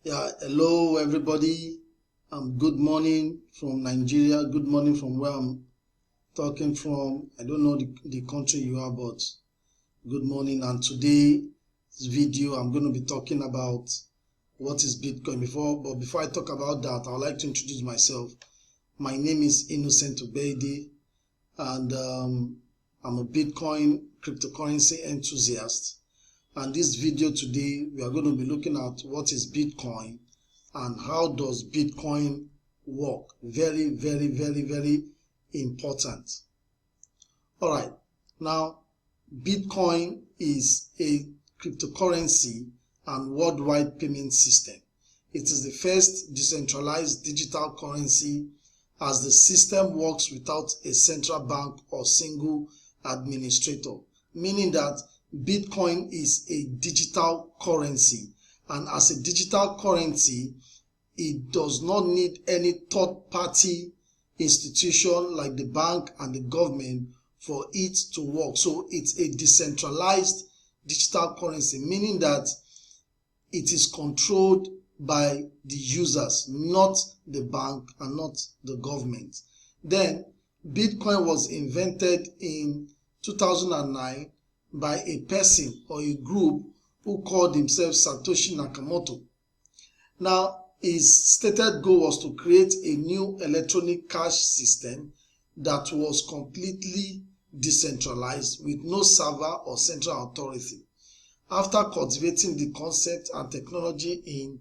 Yeah, hello everybody. Good morning from Nigeria. Good morning from where I'm talking from. I don't know the country you are, but good morning. And today's video, I'm going to be talking about what is Bitcoin. Before I talk about that, I would like to introduce myself. My name is Innocent Ogbeide, and I'm a Bitcoin cryptocurrency enthusiast. And this video today, we are going to be looking at what is Bitcoin and how does Bitcoin work. Very, very, very, very important. All right. Now, Bitcoin is a cryptocurrency and worldwide payment system. It is the first decentralized digital currency, as the system works without a central bank or single administrator, meaning that Bitcoin is a digital currency, and as a digital currency, it does not need any third-party institution like the bank and the government for it to work. So it's a decentralized digital currency, meaning that it is controlled by the users, not the bank and not the government. Then Bitcoin was invented in 2009 by a person or a group who called himself Satoshi Nakamoto. Now, his stated goal was to create a new electronic cash system that was completely decentralized with no server or central authority. After cultivating the concept and technology in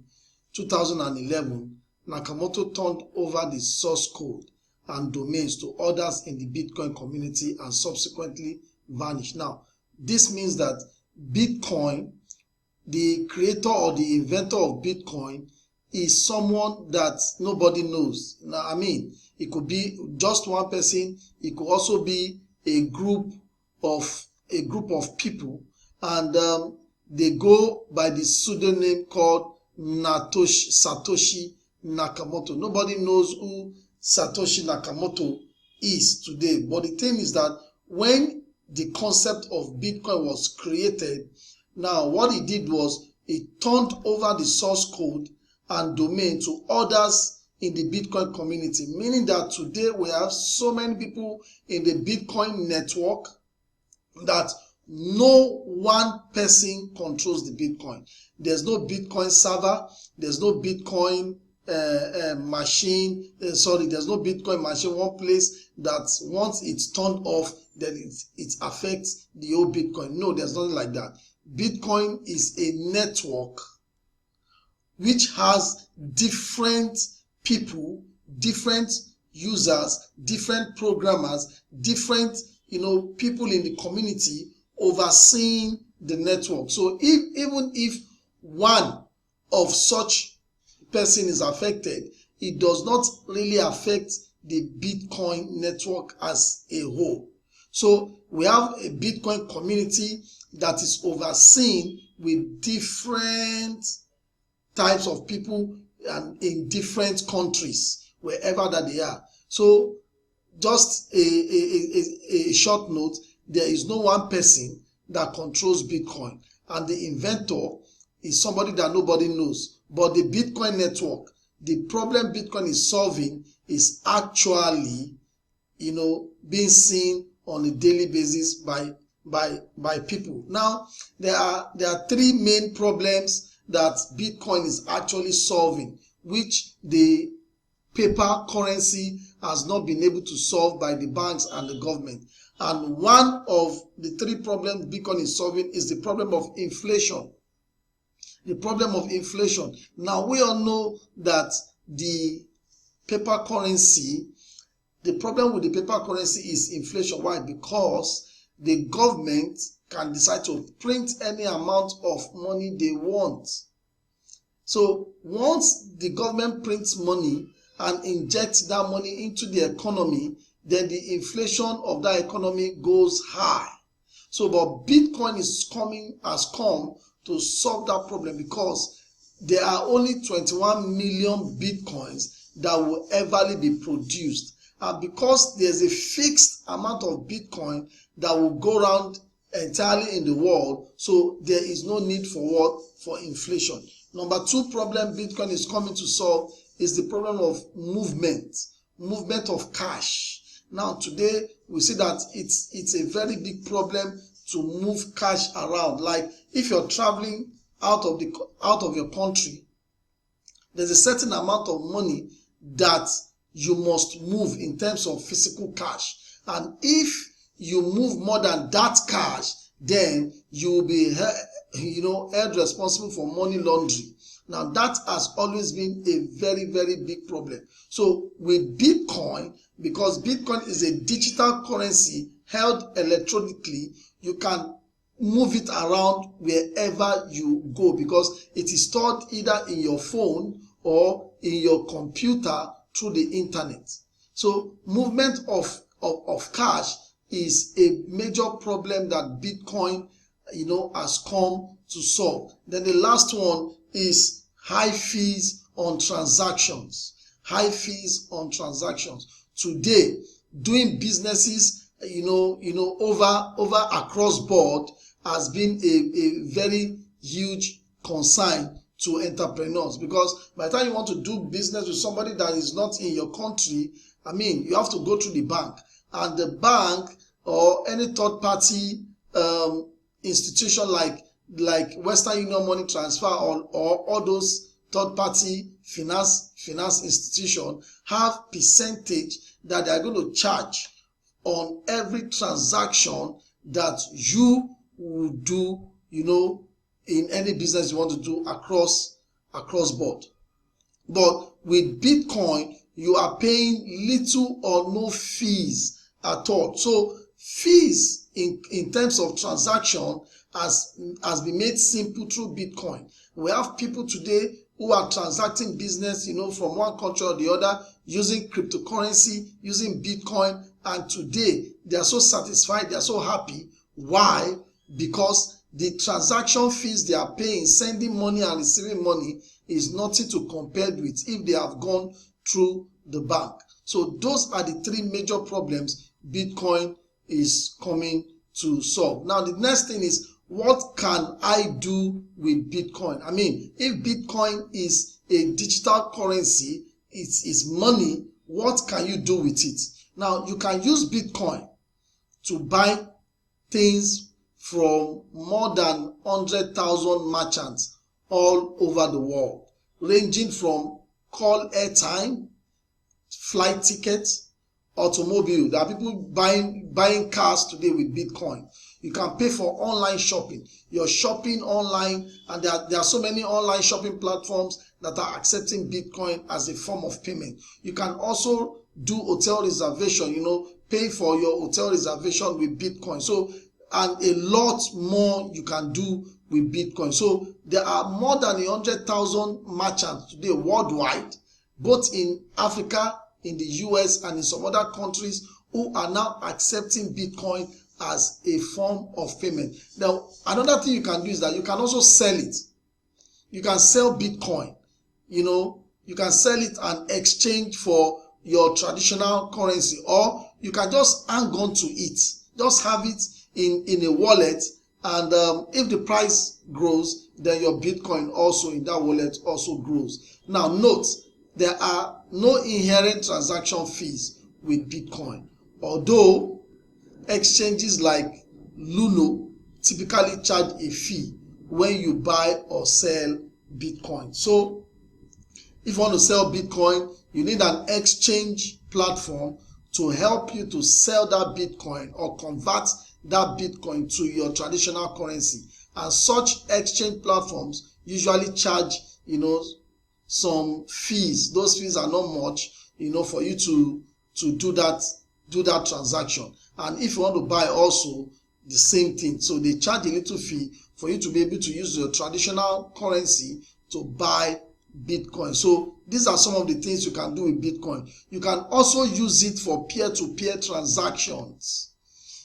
2011, Nakamoto turned over the source code and domains to others in the Bitcoin community and subsequently vanished. Now, this means that Bitcoin, the creator or the inventor of Bitcoin, is someone that nobody knows. Now, I mean, it could be just one person. It could also be a group of people, and they go by the pseudonym called Satoshi Nakamoto. Nobody knows who Satoshi Nakamoto is today. But the thing is that when the concept of Bitcoin was created, now what he did was he turned over the source code and domain to others in the Bitcoin community, meaning that today we have so many people in the Bitcoin network that no one person controls the Bitcoin. There's no Bitcoin server, there's no Bitcoin machine, there's no Bitcoin machine one place that once it's turned off, then it affects the whole Bitcoin. No, there's nothing like that. Bitcoin is a network which has different people, different users, different programmers, different people in the community overseeing the network. So even if one of such person is affected, it does not really affect the Bitcoin network as a whole. So we have a Bitcoin community that is overseen with different types of people and in different countries, wherever that they are. So just a short note, there is no one person that controls Bitcoin, and the inventor is somebody that nobody knows. But the Bitcoin network, the problem Bitcoin is solving is actually being seen on a daily basis by people. Now, there are three main problems that Bitcoin is actually solving, which the paper currency has not been able to solve by the banks and the government. And one of the three problems Bitcoin is solving is the problem of inflation. The problem of inflation. Now, we all know that the paper currency, the problem with the paper currency is inflation. Why? Because the government can decide to print any amount of money they want. So once the government prints money and injects that money into the economy, then the inflation of that economy goes high. So but Bitcoin has come to solve that problem, because there are only 21 million Bitcoins that will ever be produced. And because there's a fixed amount of Bitcoin that will go around entirely in the world, so there is no need for inflation. Number two problem Bitcoin is coming to solve is the problem of movement of cash. Now today we see that it's a very big problem to move cash around. Like if you're traveling out of your country, there's a certain amount of money that you must move in terms of physical cash. And if you move more than that cash, then you will be held responsible for money laundering. Now that has always been a very, very big problem. So with Bitcoin, because Bitcoin is a digital currency held electronically, you can move it around wherever you go because it is stored either in your phone or in your computer through the internet. So movement of cash is a major problem that Bitcoin has come to solve. Then the last one is high fees on transactions. High fees on transactions. Today, doing businesses over across board has been a very huge concern to entrepreneurs, because by the time you want to do business with somebody that is not in your country, you have to go through the bank, and the bank or any third party institution like Western Union Money Transfer or all those third party finance institution have percentage that they are going to charge on every transaction that you will do, in any business you want to do across board. But with Bitcoin, you are paying little or no fees at all. So fees in terms of transaction has been made simple through Bitcoin. We have people today who are transacting business, from one country or the other using cryptocurrency, using Bitcoin, and today they are so satisfied, they are so happy. Why? Because the transaction fees they are paying, sending money and receiving money, is nothing to compare with if they have gone through the bank. So those are the three major problems Bitcoin is coming to solve. Now the next thing is, what can I do with Bitcoin? If Bitcoin is a digital currency, it is money, what can you do with it? Now you can use Bitcoin to buy things from more than 100,000 merchants all over the world, ranging from call airtime, flight tickets, automobile. There are people buying cars today with Bitcoin. You can pay for online shopping. You're shopping online, and there are so many online shopping platforms that are accepting Bitcoin as a form of payment. You can also do hotel reservation, pay for your hotel reservation with Bitcoin. So, and a lot more you can do with Bitcoin. So there are more than 100,000 merchants today worldwide, both in Africa, in the US, and in some other countries, who are now accepting Bitcoin as a form of payment. Now, another thing you can do is that you can also sell it. You can sell Bitcoin. You can sell it and exchange for your traditional currency, or you can just hang on to it. Just have it in a wallet, and if the price grows, then your Bitcoin also in that wallet also grows. Now note, there are no inherent transaction fees with Bitcoin, although exchanges like Luno typically charge a fee when you buy or sell Bitcoin. So if you want to sell Bitcoin, you need an exchange platform to help you to sell that Bitcoin or convert that Bitcoin to your traditional currency. And such exchange platforms usually charge, some fees. Those fees are not much, for you to do that transaction. And if you want to buy also, the same thing. So they charge a little fee for you to be able to use your traditional currency to buy Bitcoin. So these are some of the things you can do with Bitcoin. You can also use it for peer-to-peer transactions.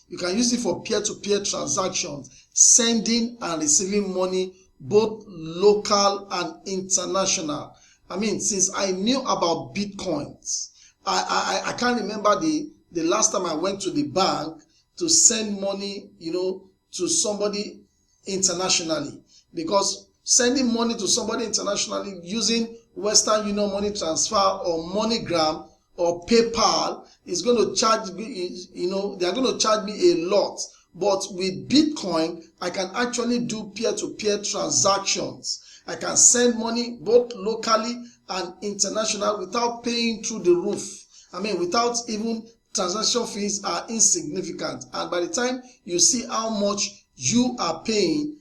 You can use it for peer-to-peer transactions, sending and receiving money, both local and international. Since I knew about Bitcoins, I can't remember the last time I went to the bank to send money, to somebody internationally, because sending money to somebody internationally using Western Union money transfer or MoneyGram or PayPal is going to charge me, they are going to charge me a lot. But with Bitcoin, I can actually do peer-to-peer transactions. I can send money both locally and international without paying through the roof. Without even transaction fees are insignificant. And by the time you see how much you are paying,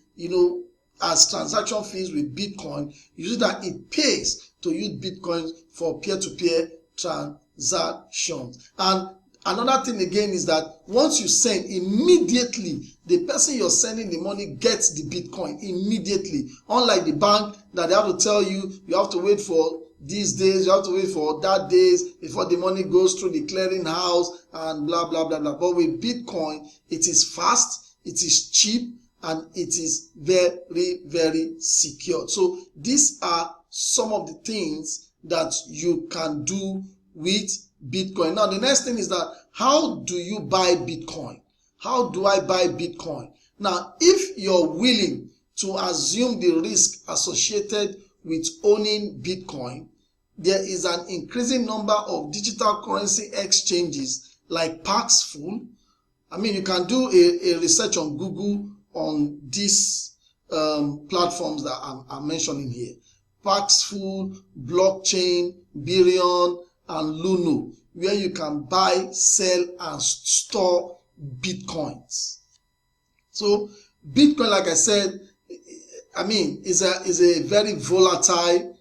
as transaction fees with Bitcoin, you see that it pays to use Bitcoin for peer-to-peer transactions. And another thing again is that once you send, immediately the person you're sending the money gets the Bitcoin immediately. Unlike the bank that they have to tell you, you have to wait for these days, you have to wait for that days before the money goes through the clearing house and blah, blah, blah, blah. But with Bitcoin, it is fast, it is cheap, and it is very, very secure. So these are some of the things that you can do with Bitcoin. Now, the next thing is that how do you buy Bitcoin? How do I buy Bitcoin? Now, if you're willing to assume the risk associated with owning Bitcoin, there is an increasing number of digital currency exchanges like Paxful. You can do a research on Google on these platforms that I'm mentioning here. Paxful, Blockchain, Birion, and Luno, where you can buy, sell, and store Bitcoins. So Bitcoin, like I said, is a very volatile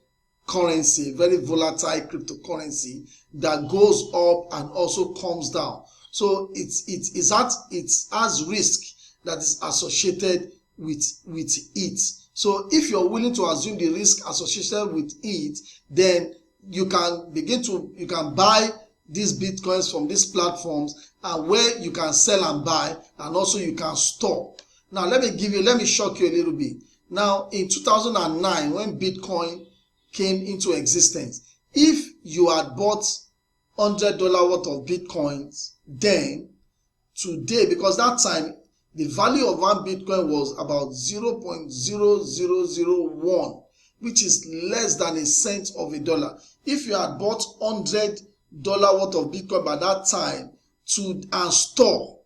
currency, very volatile cryptocurrency that goes up and also comes down. So it has risk that is associated with it. So if you're willing to assume the risk associated with it, then you can buy these Bitcoins from these platforms, and where you can sell and buy, and also you can store. Now let me shock you a little bit. Now in 2009, when Bitcoin came into existence, if you had bought $100 worth of Bitcoins then, today, because that time the value of one Bitcoin was about 0.0001, which is less than a cent of a dollar. If you had bought $100 worth of Bitcoin by that time and store,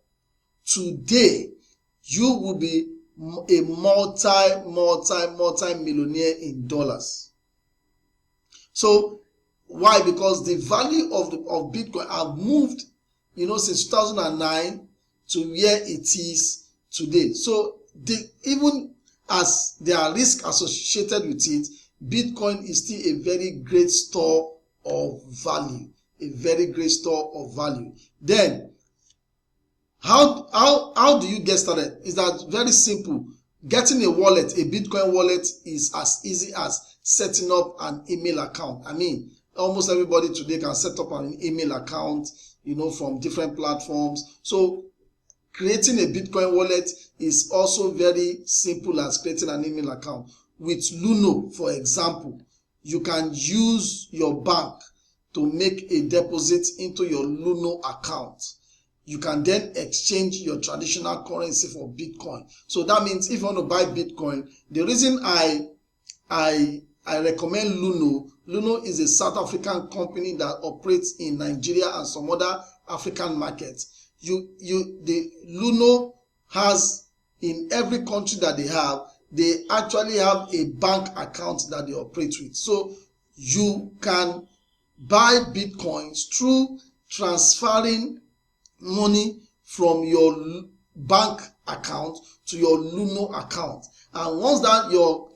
today you will be a multi-millionaire in dollars. So why? Because the value of Bitcoin have moved, since 2009 to where it is today. So even as there are risks associated with it, Bitcoin is still a very great store of value. A very great store of value. Then, how do you get started? Is that very simple. Getting a wallet, a Bitcoin wallet, is as easy as setting up an email account. Almost everybody today can set up an email account, from different platforms. So creating a Bitcoin wallet is also very simple as creating an email account. With Luno, for example, you can use your bank to make a deposit into your Luno account. You can then exchange your traditional currency for Bitcoin. So that means if you want to buy Bitcoin, the reason I recommend Luno is a South African company that operates in Nigeria and some other African markets. The Luno has, in every country that they actually have a bank account that they operate with. So you can buy Bitcoins through transferring money from your bank account to your Luno account. And once that your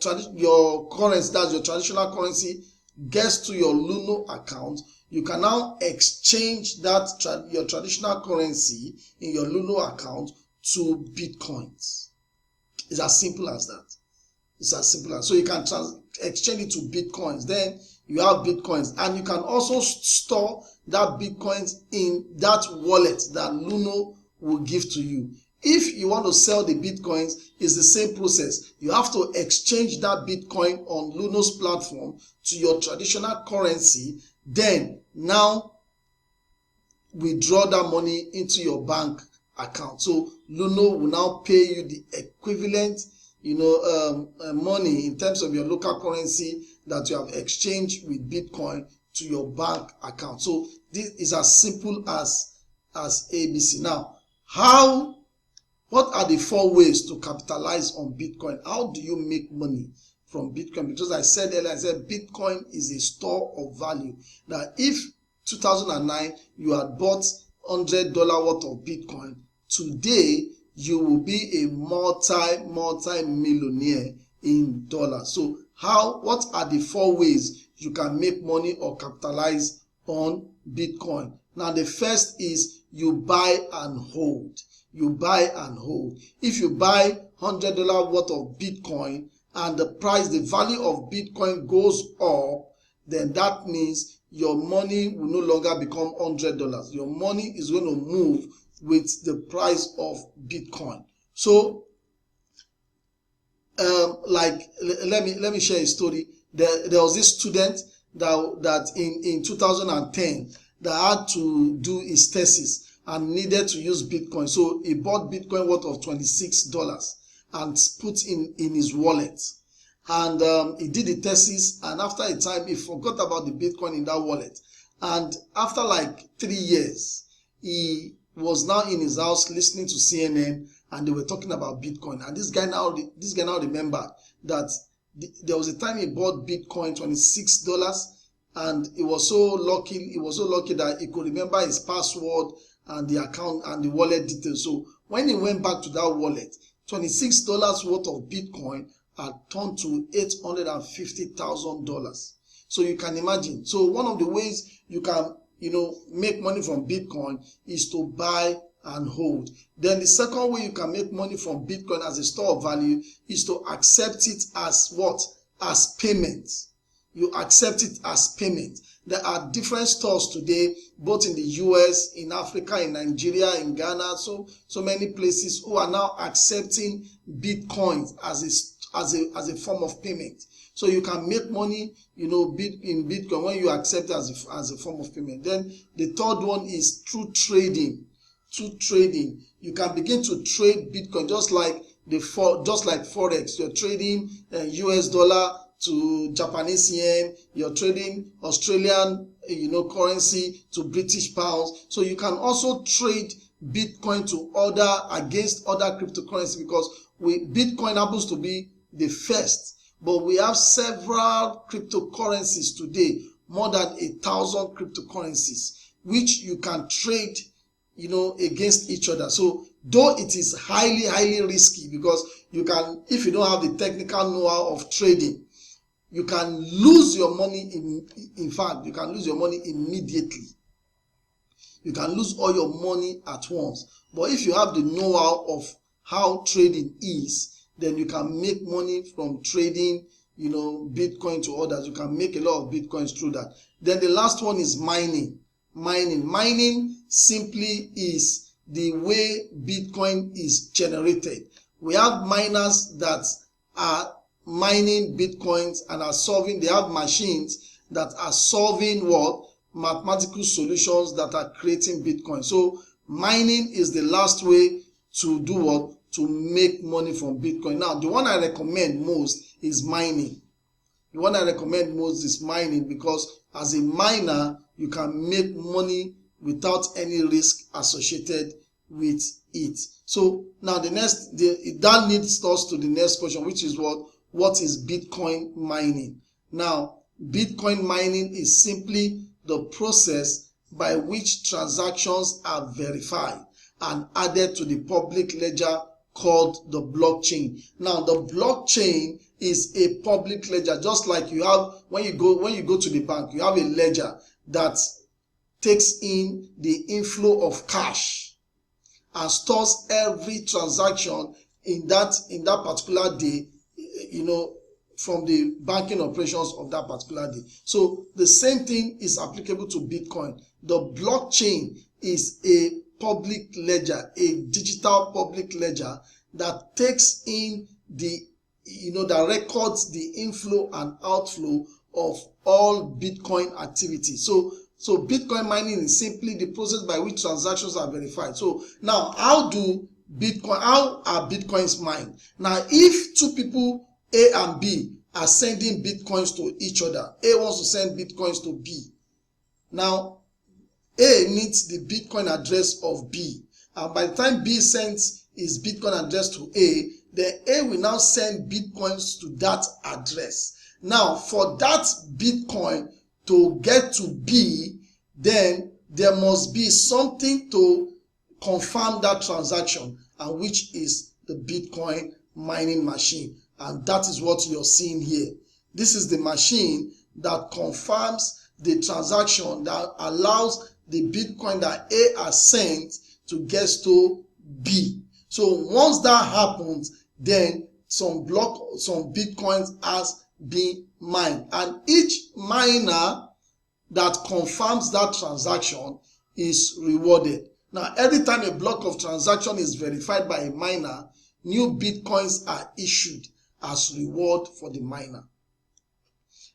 currency, that's your traditional currency, gets to your Luno account, you can now exchange your traditional currency in your Luno account to Bitcoins. It's as simple as that. So you can exchange it to Bitcoins. Then you have Bitcoins, and you can also store that Bitcoins in that wallet that Luno will give to you. If you want to sell the Bitcoins, it's the same process. You have to exchange that Bitcoin on Luno's platform to your traditional currency. Then now withdraw that money into your bank account. So Luno will now pay you the equivalent, money in terms of your local currency that you have exchanged with Bitcoin to your bank account. So this is as simple as ABC. Now, what are the 4 ways to capitalize on Bitcoin? How do you make money from Bitcoin? Because I said earlier, Bitcoin is a store of value. That if 2009 you had bought $100 worth of Bitcoin, today you will be a multi-millionaire in dollars. So what are the 4 ways you can make money or capitalize on Bitcoin? Now, the first is you buy and hold. You buy and hold. If you buy $100 worth of Bitcoin and the value of Bitcoin goes up, then that means your money will no longer become $100. Your money is going to move with the price of Bitcoin. So, let me share a story. There was this student that in 2010 that had to do his thesis and needed to use Bitcoin. So he bought Bitcoin worth of $26 and put in his wallet. And he did the thesis, and after a time he forgot about the Bitcoin in that wallet. And after like 3 years, he was now in his house listening to CNN, and they were talking about Bitcoin. And this guy now remembered that there was a time he bought Bitcoin $26, and he was so lucky that he could remember his password and the account and the wallet details. So when he went back to that wallet, $26 worth of Bitcoin had turned to $850,000. So you can imagine. So one of the ways you can make money from Bitcoin is to buy and hold. Then the second way you can make money from Bitcoin as a store of value is to accept it as what? As payment. You accept it as payment. There are different stores today, both in the US, in Africa, in Nigeria, in Ghana, so many places who are now accepting Bitcoins as a form of payment. So you can make money, in Bitcoin when you accept it as a form of payment. Then the third one is through trading. Through trading, you can begin to trade Bitcoin just like Forex. You're trading US dollar to Japanese yen, you're trading Australian currency to British pounds. So you can also trade Bitcoin against other cryptocurrency, because Bitcoin happens to be the first, but we have several cryptocurrencies today, more than 1,000 cryptocurrencies, which you can trade against each other. So though it is highly, highly risky, because if you don't have the technical know-how of trading, you can lose your money. In fact, you can lose your money immediately. You can lose all your money at once. But if you have the know-how of how trading is, then you can make money from trading, Bitcoin to others. You can make a lot of Bitcoins through that. Then the last one is mining. Mining simply is the way Bitcoin is generated. We have miners that are mining Bitcoins and they have machines that are solving mathematical solutions that are creating Bitcoin. So mining is the last way to do to make money from Bitcoin. Now, the one I recommend most is mining. Because as a miner, you can make money without any risk associated with it. So now that leads us to the next question, which is what is Bitcoin mining? Now, Bitcoin mining is simply the process by which transactions are verified and added to the public ledger called the blockchain. Now, the blockchain is a public ledger, just like you have when you go to the bank, you have a ledger that takes in the inflow of cash and stores every transaction in that particular day, from the banking operations of that particular day. So the same thing is applicable to Bitcoin. The blockchain is a public ledger, a digital public ledger that takes in that records the inflow and outflow of all Bitcoin activity. So Bitcoin mining is simply the process by which transactions are verified. So now, how do Bitcoin, how are Bitcoins mined? Now, if two people, A and B, are sending Bitcoins to each other, A wants to send Bitcoins to B. Now, A needs the Bitcoin address of B. And by the time B sends his Bitcoin address to A, then A will now send Bitcoins to that address. Now, for that Bitcoin to get to B, then there must be something to confirm that transaction, and which is the Bitcoin mining machine. And that is what you're seeing here. This is the machine that confirms the transaction that allows the Bitcoin that A has sent to get to B. So once that happens, then some Bitcoins has been mined, and each miner that confirms that transaction is rewarded. Now, every time a block of transaction is verified by a miner, new Bitcoins are issued as reward for the miner.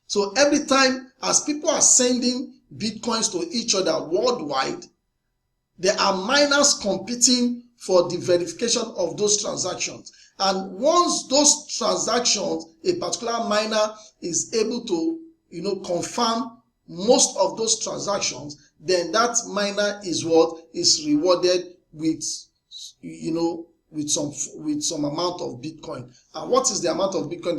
So every time as people are sending Bitcoins to each other worldwide, there are miners competing for the verification of those transactions. And once those transactions, a particular miner is able to, confirm most of those transactions, then that miner is what is rewarded with, with some amount of Bitcoin. And what is the amount of Bitcoin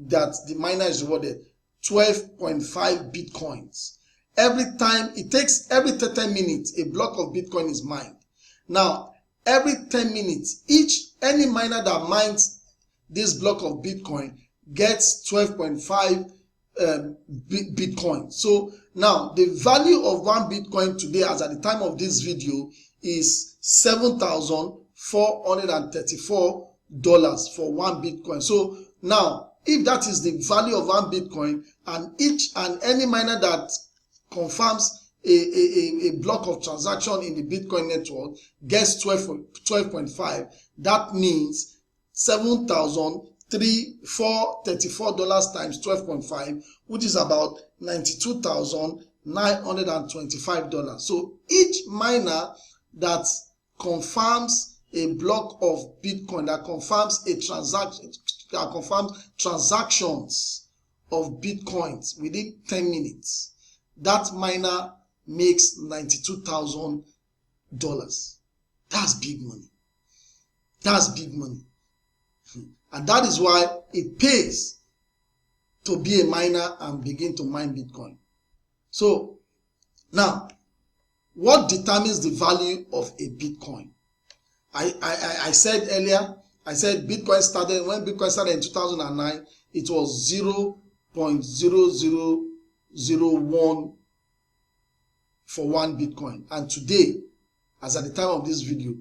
that the miner is rewarded? 12.5 Bitcoins. Every 30 minutes, a block of Bitcoin is mined. Now, every 10 minutes, any miner that mines this block of Bitcoin gets 12.5 Bitcoin. So now the value of one Bitcoin today, as at the time of this video, is $7,434 for one Bitcoin. So now, if that is the value of one Bitcoin, and any miner that confirms a block of transaction in the Bitcoin network gets 12.5, that means $7,434 times 12.5, which is about $92,925. So each miner that confirms a block of Bitcoin, that confirms a transaction, that confirms transactions of Bitcoins within 10 minutes, that miner makes $92,000. That's big money. That's big money. And that is why it pays to be a miner and begin to mine Bitcoin. So now, what determines the value of a Bitcoin? I said earlier, when Bitcoin started in 2009, it was 0.0001 for one Bitcoin. And today, as at the time of this video,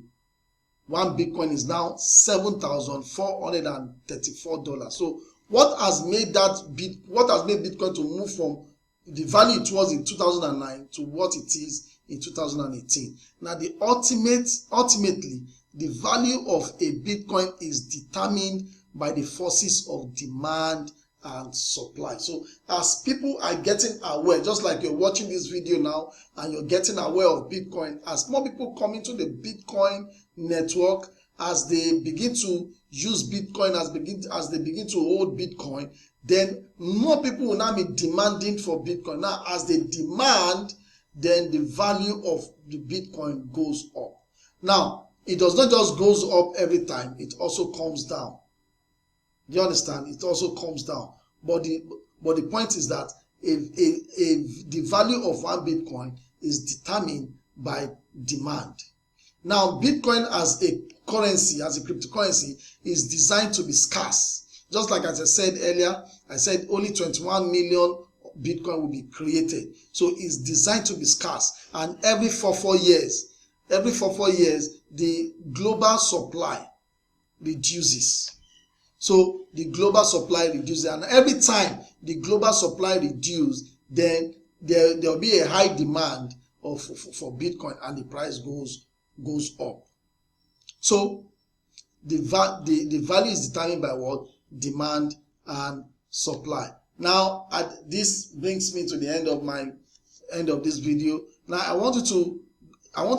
one Bitcoin is now $7,434. So what has made Bitcoin to move from the value it was in 2009 to what it is in 2018? Now, ultimately, the value of a Bitcoin is determined by the forces of demand and supply. So as people are getting aware, just like you're watching this video now and you're getting aware of Bitcoin, as more people come into the Bitcoin network, as they begin to use Bitcoin, as they begin to hold Bitcoin, then more people will now be demanding for Bitcoin. Now, as they demand, then the value of the Bitcoin goes up. Now, it does not just goes up every time, it also comes down. Do you understand? It also comes down. But the point is that the value of one Bitcoin is determined by demand. Now, Bitcoin as a currency, as a cryptocurrency, is designed to be scarce. Just like as I said earlier, I said only 21 million Bitcoin will be created. So it's designed to be scarce. And every 4 years, the global supply reduces. So the global supply reduces, and every time the global supply reduces, then there will be a high demand for Bitcoin, and the price goes up. So the value is determined by what? Demand and supply. Now, this brings me to the end of this video. Now, I want you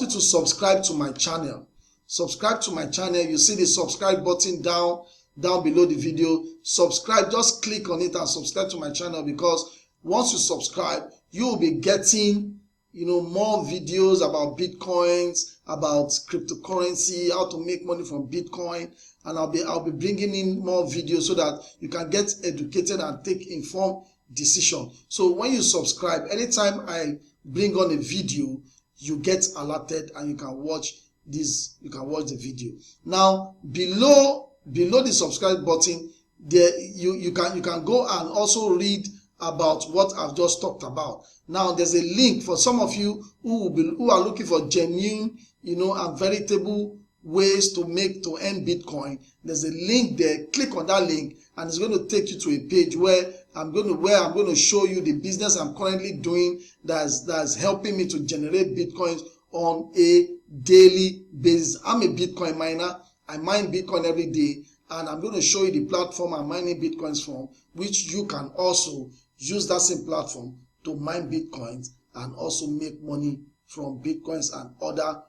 to subscribe to my channel subscribe to my channel. You see the subscribe button down below the video. Subscribe, just click on it and subscribe to my channel, because once you subscribe, you will be getting more videos about Bitcoins, about cryptocurrency, how to make money from Bitcoin, and I'll be bringing in more videos so that you can get educated and take informed decision. So when you subscribe, anytime I bring on a video, you get alerted and you can watch this. You can watch the video. Now below the subscribe button, there you can go and also read about what I've just talked about. Now there's a link for some of you who are looking for genuine and veritable ways to earn Bitcoin. There's a link there. Click on that link and it's going to take you to a page where I'm going to show you the business I'm currently doing that's helping me to generate Bitcoins on a daily basis. I'm a Bitcoin miner. I mine Bitcoin every day, and I'm going to show you the platform I'm mining Bitcoins from, which you can also use that same platform to mine Bitcoins and also make money from Bitcoins and other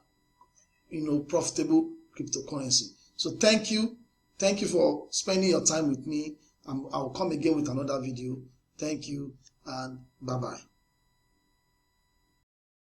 profitable cryptocurrency. So thank you for spending your time with me. I'll come again with another video. Thank you and bye bye.